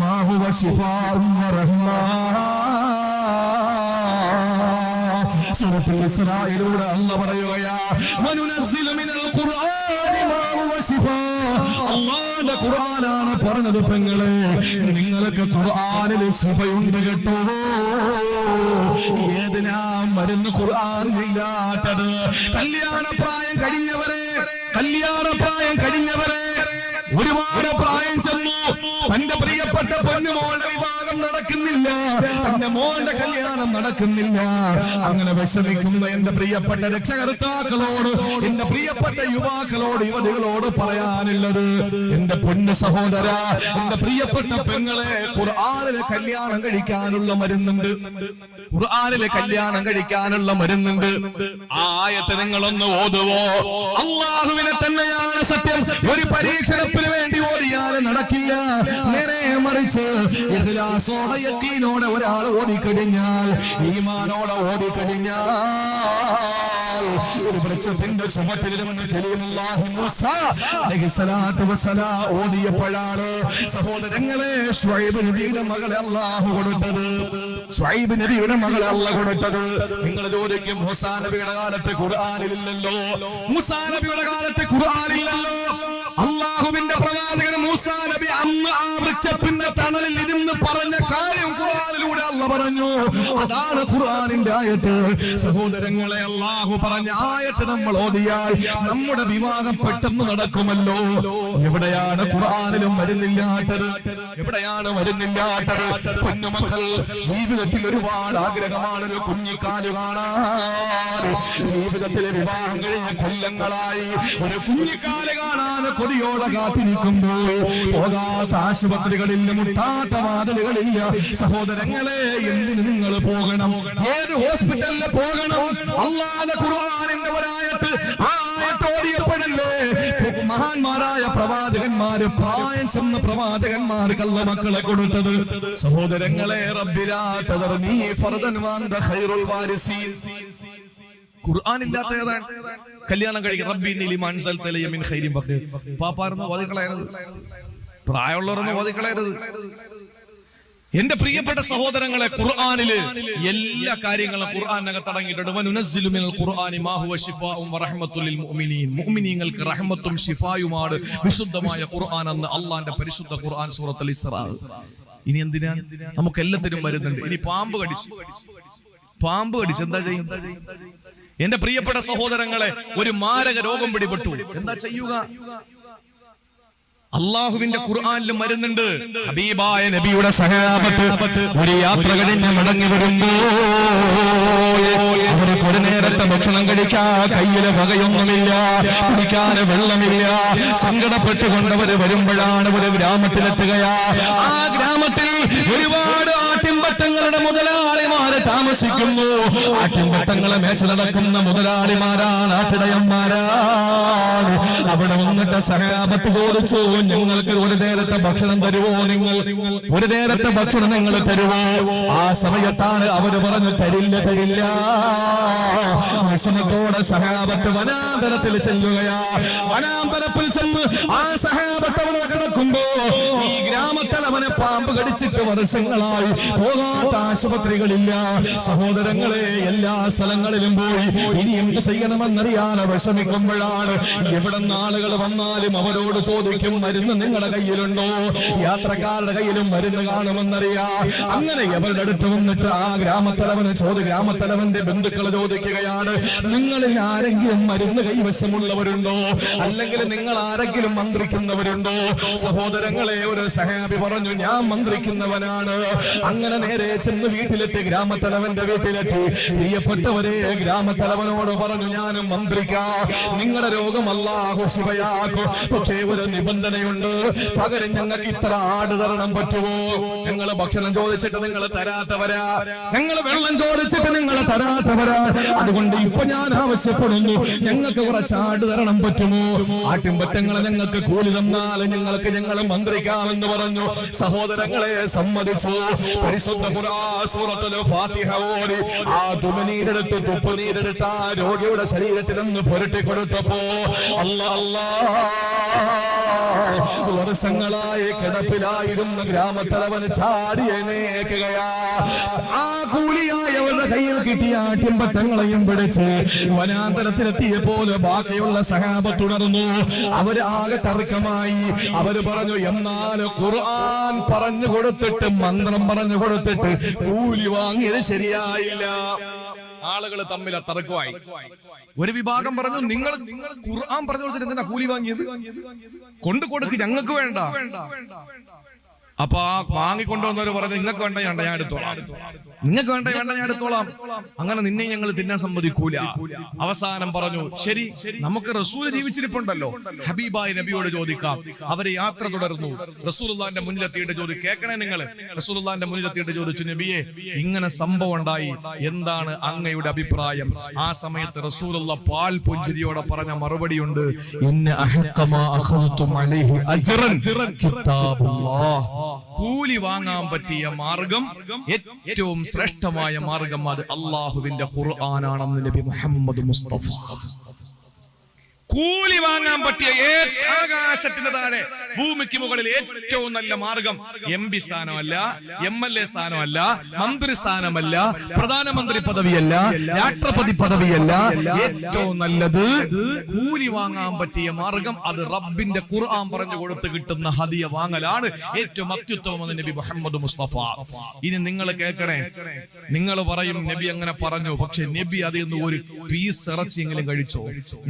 മാ ഹുവ ശിഫാഉൻ വറഹ്മത്തുൻ. സൂറത്തുൽ ഇസ്രായിലൂടെ അല്ലാഹു പറയുകയാ, വനുനസ്സിലു മിനൽ ഖുർആൻ മാ ഹുവ ശിഫാ. അല്ലാഹുവിന്റെ ഖുർആനാണ് പറഞ്ഞത്. പെങ്ങളെ, നിങ്ങൾക്ക് ഖുർആനിൽ ശിഫയുണ്ട് കേട്ടോ. ഏതിനാ മരുന്ന് ഖുർആൻ ഇല്ലാത്തത്? കല്യാണപ്രായം കഴിഞ്ഞവരെ ഒരുപാട് പ്രായം ചെന്നു, തന്റെ പ്രിയപ്പെട്ട പൊന്നുമോളുടെ വിവാഹം നടക്കുന്നില്ല, തന്റെ മോളുടെ കല്യാണം നടക്കുന്നില്ല. അങ്ങനെ വിഷമിക്കുന്ന എന്റെ പ്രിയപ്പെട്ട രക്ഷകർത്താക്കളോട്, എന്റെ പ്രിയപ്പെട്ട യുവാക്കളോട്, യുവതികളോട് പറയാനുള്ളത്, എന്റെ പൊന്നു സഹോദര, എന്റെ പ്രിയപ്പെട്ട പെങ്ങളെ, ഖുർആനിലെ കല്യാണം കഴിക്കാനുള്ള മരുന്നുണ്ട്. ഖുർആനിലെ കല്യാണം കഴിക്കാനുള്ള മരുന്നുണ്ട്. ആ ആയത്ത് നിങ്ങളൊന്ന് ഓതുവോ? അല്ലാഹുവിനെ തന്നെയാണ് സത്യം. ഒരു പരീക്ഷണത്തിന് വേണ്ടി ഓടിയാൽ നടക്കില്ല. നേരെ മറിച്ച് ഇഖ്ലാസോടെ യഖീനോടെ ഒരാൾ ഓടിക്കഴിഞ്ഞാൽ, ഈമാനോടെ ഓടിക്കഴിഞ്ഞാൽ ഒരു വൃക്ഷത്തിന്റെ ചുവട്ടിലിരുന്ന് കലീമുല്ലാഹി മൂസ അലൈഹിസ്സലാത്തു വസ്സലാം ഓതിയപ്പോഴാണ് സഹോദരങ്ങളെ ശുഐബ് നബിയുടെ മകളെ അല്ലാഹു കൊടുത്തത്. ശുഐബ് നബിയുടെ മകളെ അല്ലാഹു കൊടുത്തത്. നിങ്ങൾ ചോദിക്കും മൂസാ നബിയുടെ കാലത്ത് ഖുർആനിലില്ലല്ലോ, മൂസാ നബിയുടെ കാലത്ത് ഖുർആനില്ലല്ലോ. അല്ലാഹുവിന്റെ പ്രവാചകൻ മൂസാ നബി അന്ന് ആ വൃക്ഷത്തിന്റെ തണലിൽ ഇരുന്ന് പറഞ്ഞ കാര്യം ഖുർആനിലൂടെ അല്ലാഹു പറഞ്ഞു. അതാണ് ഖുർആനിന്റെ ആയത്ത്. സഹോദരങ്ങളെ, അല്ലാഹു പറഞ്ഞ ആയത്ത് നമ്മൾ ഓതിയാൽ നമ്മുടെ വിവാഹം പെട്ടെന്ന് നടക്കുമല്ലോ. എവിടെയാണ് ഖുർആനിലും വരുന്നില്ലാത്തത്? എവിടെയാണ് വരുന്നില്ലാത്തത്? കുഞ്ഞുമക്കൾ ജീവിതത്തിൽ ഒരുപാട് ആഗ്രഹമാണ് ഒരു കുഞ്ഞിക്കാല് കാണാൻ. ജീവിതത്തിലെ വിവാഹം കഴിഞ്ഞ കൊല്ലങ്ങളായി ഒരു കുഞ്ഞിക്കാല് കാണാൻ കൊതിയോടെ കാത്തിരിക്കുമ്പോൾ പോകാത്ത ആശുപത്രികളില്ല, മുട്ടാത്ത വാതിലുകളില്ല. സഹോദരങ്ങളെ, എന്തിന് നിങ്ങൾ പോകണം? ഏത് ഹോസ്പിറ്റലിൽ പോകണം? അല്ലാഹുവിന്റെ ഖുർആനിന്റെ ഒരായത്ത്, ആ ആയത്ത് ഓതിയപ്പോഴല്ലേ മഹാന്മാരായ പ്രവാചകന്മാര്, പ്രായം ചെന്ന പ്രവാചകന്മാർക്ക് അല്ലാഹു മക്കളെ കൊടുത്തത്. സഹോദരങ്ങളെ, റബ്ബിലാ തദർനീ ഫർദൻ വഅന്ത ഖൈറുൽ വാരിസീൻ. ഖുർആനില്ലാത്ത ഏതാണ്? കല്യാണം കഴിക്കാൻ റബ്ബി ഇന്നി ലിമാ അൻസൽത ഇലയ്യ മിൻ ഖൈരിൻ ഫഖീർ. പാപ്പാർന്ന് ഓതിക്കളയരുത്, പ്രായമുള്ളവരൊന്നും ഓതിക്കളയരുത്. എന്റെ പ്രിയപ്പെട്ട സഹോദരങ്ങളെ, ഖുർആനില് എല്ലാ കാര്യങ്ങളും ഖുർആനകത്ത് അടങ്ങിയിട്ടുണ്ട്. വനുനസ്സിലു മിനൽ ഖുർആനി മാ ഹുവ ശിഫാഉൻ വറഹ്മത്തുൽ ലിൽ മുഅ്മിനീൻ. മുഅ്മിനീങ്ങൾക്ക് റഹ്മത്തും ശിഫായുമാണ് വിശുദ്ധമായ ഖുർആൻ എന്ന് അല്ലാഹുവിന്റെ പരിശുദ്ധ ഖുർആൻ സൂറത്തുൽ ഇസ്രാ. ഇനി എന്തിനാ? നമുക്ക് എല്ലാത്തിനും വരുന്നുണ്ട്. ഇനി പാമ്പ് കടിച്ച് എന്താ ചെയ്യും? എന്റെ പ്രിയപ്പെട്ട സഹോദരങ്ങളെ, ഒരു മാരക രോഗം പിടിപെട്ടു, എന്താ ചെയ്യുക? അള്ളാഹുവിന്റെ ഖുർആനിലും വരുന്നുണ്ട്. ഹബീബായ നബിയുടെ സഹാബത്ത് ഒരു യാത്ര കഴിഞ്ഞ് മടങ്ങി വരുമ്പോ അവർക്ക് ഒരു നേരത്തെ ഭക്ഷണം കഴിക്കാൻ കയ്യില് വകയൊന്നുമില്ല, കുടിക്കാൻ വെള്ളമില്ല. സങ്കടപ്പെട്ടുകൊണ്ടവര് വരുമ്പോഴാണ് ഒരു ഗ്രാമത്തിലെത്തുകയാ. ആ ഗ്രാമത്തിൽ ഒരുപാട് ആട്ടിൻപറ്റങ്ങളുടെ മുതലാളിമാര് താമസിക്കുന്നു. ആട്ടിൻപറ്റങ്ങളെ മേച്ച് നടക്കുന്ന മുതലാളിമാരാണ്, ആട്ടിടയന്മാരാണ്. അവിടെ വന്നിട്ട് സഹാബത്ത് ചോദിച്ചു, ഞങ്ങൾക്ക് ഒരു നേരത്തെ ഭക്ഷണം തരുവോ? നിങ്ങൾ ഒരു നേരത്തെ ഭക്ഷണം നിങ്ങൾ തരുവോ? ആ സമയത്താണ് അവര് പറഞ്ഞു, തരില്ല. വിഷമത്തോടെ സഹാബത്ത് വനാന്തരത്തിൽ ചെല്ലുകയാ. വനാന്തരത്തിൽ ചെന്ന് ആ സഹാബത്ത് അവനെ കിടക്കുമ്പോ ഈ ഗ്രാമത്തിൽ അവനെ പാമ്പ് കടിച്ചിട്ട് വർഷങ്ങളായി, പോകാത്ത ആശുപത്രികളില്ല. സഹോദരങ്ങളെ, എല്ലാ സ്ഥലങ്ങളിലും പോയി ഇനി എന്ത് ചെയ്യണമെന്നറിയാതെ വിഷമിക്കുമ്പോഴാണ് എവിടെ നിന്ന് ആളുകൾ വന്നാലും അവരോട് ചോദിക്കും, മരുന്ന് നിങ്ങളുടെ കയ്യിലുണ്ടോ? യാത്രക്കാരുടെ കയ്യിലും മരുന്ന് കാണുമെന്നറിയാം. അങ്ങനെ അവരുടെ അടുത്ത് വന്നിട്ട് ആ ഗ്രാമത്തലവന്റെ ബന്ധുക്കൾ ചോദിക്കുകയാണ്, നിങ്ങളിൽ ആരെങ്കിലും മരുന്ന് കൈവശമുള്ളവരുണ്ടോ? അല്ലെങ്കിൽ നിങ്ങൾ ആരെങ്കിലും മന്ത്രിക്കുന്നവരുണ്ടോ? സഹോദരങ്ങളെ, ഒരു സഹാബി പറഞ്ഞു, ഞാൻ മന്ത്രിക്കുന്നവനാണ്. അങ്ങനെ നേരെ ചെന്ന് വീട്ടിലെത്തി, ഗ്രാമത്തലവന്റെ വീട്ടിലെത്തി. പ്രിയപ്പെട്ടവരെ, ഗ്രാമത്തലവനോട് പറഞ്ഞു, ഞാനും മന്ത്രിക്കാം, നിങ്ങളുടെ രോഗം അല്ലാഹു ശിഫയാക്കും. പക്ഷേ ഒരു നിബന്ധനയുണ്ട്, പകരം ഞങ്ങൾക്ക് ഇത്ര ആട് തരണം പറ്റുമോ? ഞങ്ങൾ ഭക്ഷണം ചോദിച്ചിട്ട് നിങ്ങൾ തരാത്തവരാ, ഞങ്ങൾ വെള്ളം ചോദിച്ചിട്ട് നിങ്ങൾ തരാത്തവരാ. അതുകൊണ്ട് ഇപ്പൊ ഞാൻ ആവശ്യപ്പെടുന്നു, ഞങ്ങൾക്ക് കുറച്ച് ആട് തരണം പറ്റുമോ? ആട്ടിൻപറ്റങ്ങളെ ഞങ്ങൾക്ക് കൂലി തന്നാൽ ഞങ്ങൾക്ക് ഞങ്ങൾ മന്ത്രിക്കാമെന്ന് പറഞ്ഞു. സഹോദരങ്ങളെ, സമ്മതിച്ചു. പരിശുദ്ധ ഖുർആൻ സൂറത്തുൽ ഫാത്തിഹ ഓതി ആ തുപ്പുനീരെടുത്ത് ആ രോഗിയുടെ ശരീരത്തിൽ നിന്ന് പുരട്ടി കൊടുത്തപ്പോ വർഷങ്ങളായി കിടപ്പിലായിരുന്ന ഗ്രാമത്തലവന് ചാടി എണീക്കുകയാ. ആ കൂലിയായവരുടെ കയ്യിൽ കിട്ടിയ ആട്ടിൻപറ്റങ്ങളെയും പിടിച്ച് വനാന്തരത്തിലെത്തിയപ്പോൾ ബാക്കിയുള്ള സഹാബത്ത് തുടർന്നു. അവര് ആകെ തർക്കമായി. അവര് പറഞ്ഞു, എന്നാൽ ഖുർആൻ പറഞ്ഞു കൊടുത്തിട്ട്, മന്ത്രം പറഞ്ഞു കൊടുത്തിട്ട് കൂലി വാങ്ങിയത് ശരിയായില്ല. ആളുകൾ തമ്മിൽ തർക്കമായി. ഒരു വിഭാഗം പറഞ്ഞു, നിങ്ങൾ ഖുർആൻ പറഞ്ഞു കൊടുത്തിട്ട് എന്തിനാ കൂലി വാങ്ങിയത്? കൊടുക്ക്, ഞങ്ങൾക്ക് വേണ്ട. അപ്പൊ ആ വാങ്ങിക്കൊണ്ടുവന്നവര് പറഞ്ഞു, നിങ്ങൾക്ക് വേണ്ട ഞാൻ എടുത്തോളാം, നിങ്ങൾക്ക് വേണ്ട ഞാൻ എടുത്തോളാം. അങ്ങനെ നിന്നെ ഞങ്ങൾ തിന്നാൻ സമ്മതിക്കൂല. അവസാനം പറഞ്ഞു, ശരി, നമുക്ക് റസൂൽ ജീവിച്ചിരിപ്പുണ്ടല്ലോ, ഹബീബായ നബിയോട് ചോദിക്കാം. അവര് യാത്ര തുടർന്നു. റസൂലുള്ളാഹിന്റെ മുന്നിലെത്തിയിട്ട് ചോദിച്ചു, കേൾക്കണേ നിങ്ങൾ. റസൂലുള്ളാഹിന്റെ മുന്നിലെത്തിയിട്ട് ചോദിച്ചു, നബിയെ, ഇങ്ങനെ സംഭവം ഉണ്ടായി, എന്താണ് അങ്ങയുടെ അഭിപ്രായം? ആ സമയത്ത് റസൂലുള്ള പാൽ പുഞ്ചിരിയോടെ പറഞ്ഞ മറുപടിയുണ്ട്, കൂലി വാങ്ങാൻ പറ്റിയ മാർഗം, ഏറ്റവും ശ്രേഷ്ഠമായ മാർഗം അത് അള്ളാഹുവിന്റെ ഖുർആനാണെന്ന് നബി മുഹമ്മദ് മുസ്തഫ. കൂലി വാങ്ങാൻ പറ്റിയ ആകാശത്തിന് താഴെ ഭൂമിക്ക് മുകളിൽ ഏറ്റവും നല്ല മാർഗം MP സ്ഥാനമല്ല, MLA സ്ഥാനമല്ല, മന്ത്രി സ്ഥാനമല്ല, പ്രധാനമന്ത്രി പദവിയല്ല, രാഷ്ട്രപതി പദവിയല്ല. ഏറ്റവും നല്ലത് കൂലി വാങ്ങാൻ പറ്റിയ മാർഗം അത് റബ്ബിന്റെ ഖുർആൻ പറഞ്ഞു കൊടുത്ത് കിട്ടുന്ന ഹദിയ വാങ്ങലാണ് ഏറ്റവും അത്യുത്തമം നബി മുഹമ്മദ് മുസ്തഫ. ഇനി നിങ്ങൾ കേൾക്കണേ, നിങ്ങൾ പറയും നബി അങ്ങനെ പറഞ്ഞു, പക്ഷെ നബി അതിൽ നിന്ന് ഒരു പീസ് ഇറച്ചിയെങ്കിലും കഴിച്ചോ?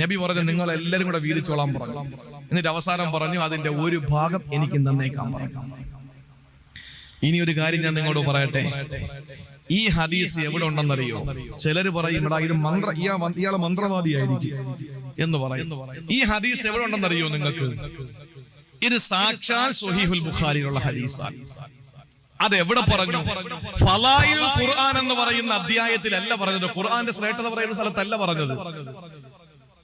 നബി പറഞ്ഞു നിങ്ങൾ എല്ലാരും കൂടെ വീതിച്ചോളാൻ പറഞ്ഞു. എന്നിട്ട് അവസാനം പറഞ്ഞു അതിന്റെ ഒരു ഭാഗം എനിക്ക് നന്നേക്കാൻ പറഞ്ഞു. ഇനി ഒരു കാര്യം ഞാൻ നിങ്ങളോട് പറയട്ടെ, ഈ ഹദീസ് എവിടെ ഉണ്ടെന്നറിയോ? ചിലര് പറയും ഇത് ഇയാളെ മന്ത്രവാദിയായിരിക്കും എന്ന് പറയും. ഈ ഹദീസ് എവിടെ ഉണ്ടെന്നറിയോ നിങ്ങൾക്ക്? ഇത് സാക്ഷാൽ സ്വഹീഹുൽ ബുഖാരിയിലുള്ള ഹദീസാണ്. അതെവിടെ പറഞ്ഞു? ഫളായിൽ ഖുർആൻ എന്ന് പറയുന്ന അധ്യായത്തിലല്ല പറഞ്ഞത്, ഖുർആന്റെ ശ്രേഷ്ഠത പറയുന്ന സ്ഥലത്തല്ല പറഞ്ഞത്.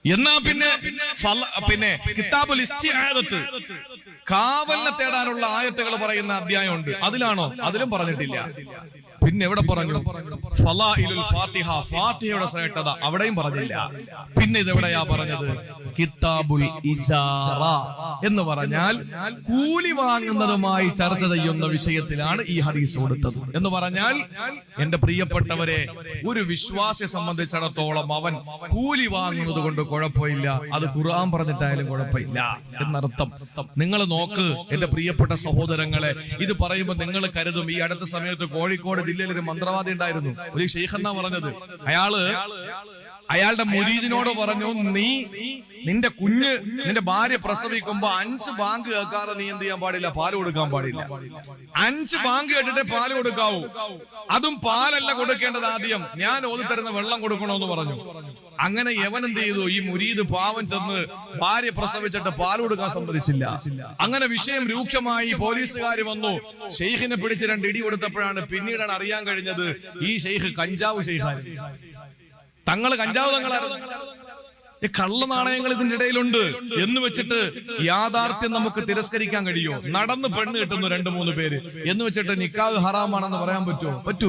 എന്നാ പിന്നെ കിതാബുൽ ഇസ്തിആദത്ത്, കാവലിനെ തേടാനുള്ള ആയത്തുകൾ പറയുന്ന അധ്യായമുണ്ട്, അതിലാണോ? അതിലും പറഞ്ഞിട്ടില്ല. പിന്നെ എവിടെ പറഞ്ഞു? ഫളായിലുൽ ഫാത്തിഹ, ഫാത്തിഹയുടെ ശ്രേഷ്ഠത, അവിടെയും പറഞ്ഞില്ല. പിന്നെ ഇതെവിടെയാ പറഞ്ഞത്? കിതാബുൽ ഇജാറ എന്ന് പറഞ്ഞാൽ കൂലി വാങ്ങുന്നതുമായി ചർച്ച ചെയ്യുന്ന വിഷയത്തിലാണ് ഈ ഹദീസ് കൊടുത്തത്. എന്ന് പറഞ്ഞാൽ എന്റെ പ്രിയപ്പെട്ടവരെ, ഒരു വിശ്വാസിയെ സംബന്ധിച്ചിടത്തോളം അവൻ കൂലി വാങ്ങുന്നത് കൊണ്ട് കുഴപ്പമില്ല, അത് ഖുർആൻ പറഞ്ഞിട്ടായാലും കുഴപ്പമില്ല എന്നർത്ഥം. നിങ്ങൾ നോക്ക് എന്റെ പ്രിയപ്പെട്ട സഹോദരങ്ങളെ, ഇത് പറയുമ്പോൾ നിങ്ങൾ കരുതും ഈ അടുത്ത സമയത്ത് കോഴിക്കോട് ജില്ലയിൽ ഒരു മന്ത്രവാദി ഉണ്ടായിരുന്നു, ഒരു ഷെയ്ഖ് എന്നാ പറഞ്ഞത്. അയാളുടെ മുരീദിനോട് പറഞ്ഞു, നിന്റെ ഭാര്യ പ്രസവിക്കുമ്പോ 5 ബാങ്ക് കേൾക്കാതെ നീ എന്ത് ചെയ്യാൻ പാടില്ല? പാല് കൊടുക്കാൻ പാടില്ല. 5 ബാങ്ക് കേട്ടിട്ടേ പാല് കൊടുക്കാവൂ. അതും പാലല്ല കൊടുക്കേണ്ടത്, ആദ്യം ഞാൻ ഓതി തരുന്ന വെള്ളം കൊടുക്കണമെന്ന് പറഞ്ഞു. അങ്ങനെ യവൻ എന്ത് ചെയ്തു? ഈ മുരീദ് പാവം ചെന്ന് ഭാര്യ പ്രസവിച്ചിട്ട് പാല് കൊടുക്കാൻ സമ്മതിച്ചില്ല. അങ്ങനെ വിഷയം രൂക്ഷമായി. പോലീസുകാർ വന്നു, ഷെയ്ഖിനെ പിടിച്ച് 2 ഇടി കൊടുത്തപ്പോഴാണ് പിന്നീടാണ് അറിയാൻ കഴിഞ്ഞത് ഈ ഷെയ്ഖ് കഞ്ചാവ് ഷെയ്ഖായിരുന്നു. തങ്ങള് കഞ്ചാവ് തങ്ങളായിരുന്നു. കള്ള നാണയങ്ങൾ ഇതിന്റെ ഇടയിലുണ്ട് എന്ന് വെച്ചിട്ട് യാഥാർത്ഥ്യം നമുക്ക് തിരസ്കരിക്കാൻ കഴിയോ? നടന്ന് പെണ്ണ് കിട്ടുന്നു 2-3 പേര് എന്ന് വെച്ചിട്ട് നിക്കാഹ് ഹറാമാണെന്ന് പറയാൻ പറ്റുമോ? പറ്റൂ.